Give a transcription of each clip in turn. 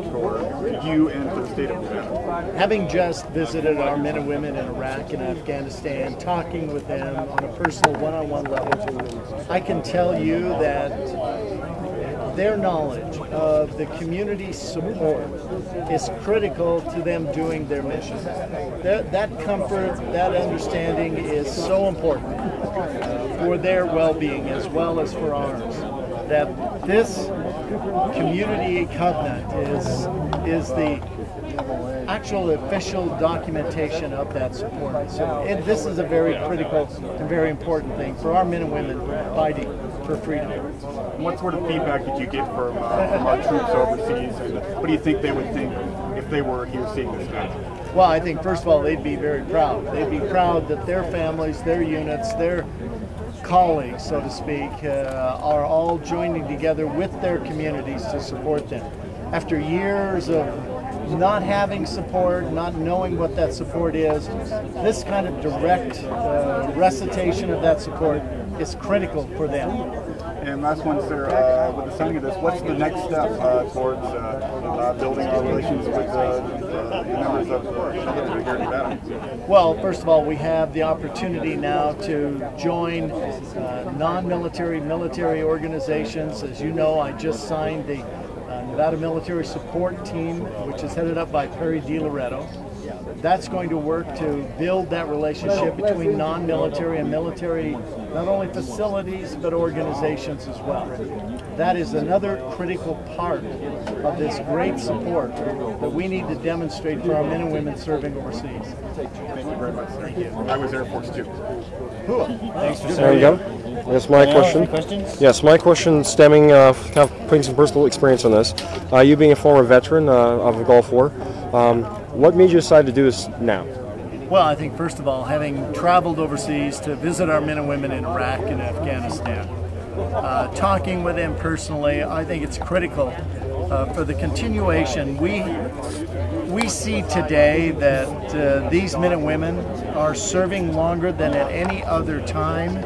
for you and for the state of Nevada? Having just visited our men and women in Iraq and Afghanistan, talking with them on a personal one-on-one level, I can tell you that their knowledge of the community support is critical to them doing their mission. That comfort, that understanding is so important for their well-being as well as for ours. That this community covenant is the actual official documentation of that support. So this is a very critical and very important thing for our men and women fighting for freedom. What sort of feedback did you get from our troops overseas? And what do you think they would think if they were here seeing this event? Well, I think first of all, they'd be very proud. They'd be proud that their families, their units, their colleagues, so to speak, are all joining together with their communities to support them. After years of not having support, not knowing what that support is, this kind of direct recitation of that support is critical for them. And last one, sir, with the sounding of this, what's the next step towards building our relations with the members of the military here in Nevada? Well, first of all, we have the opportunity now to join non-military, military organizations. As you know, I just signed the Nevada Military Support Team, which is headed up by Perry DiLoretto. That's going to work to build that relationship between non-military and military, not only facilities, but organizations as well. That is another critical part of this great support that we need to demonstrate for our men and women serving oversease. Thank you very much, sir. Thank you. I was Air Force too. Cool. Thanks for There you go. That's my question. Yes, my question stemming kind of putting some personal experience on this. You being a former veteran of the Gulf War, what made you decide to do this now? Well, I think first of all, having traveled overseas to visit our men and women in Iraq and Afghanistan, talking with them personally, I think it's critical for the continuation. We see today that these men and women are serving longer than at any other time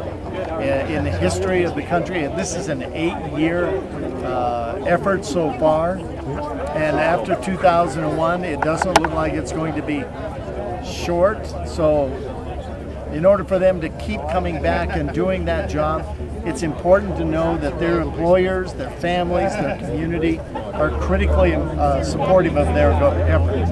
in the history of the country. This is an 8-year effort so far, and after 2001 it doesn't look like it's going to be short. So in order for them to keep coming back and doing that job, it's important to know that their employers, their families, their community are critically supportive of their efforts.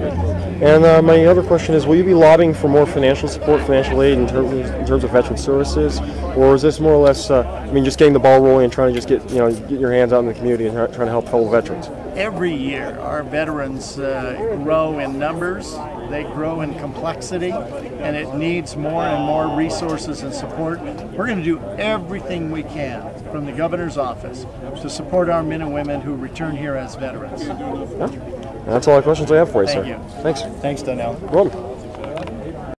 And my other question is, will you be lobbying for more financial support, financial aid in terms of veteran services, or is this more or less, just getting the ball rolling and trying to just get your hands out in the community and trying to help fellow veterans? Every year, our veterans grow in numbers, they grow in complexity, and it needs more and more resources and support. We're going to do everything we can from the governor's office to support our men and women who return here as veterans. Yeah. That's all the questions I have for you, sir. Thank you. Thanks. Thanks, Donnell. Welcome.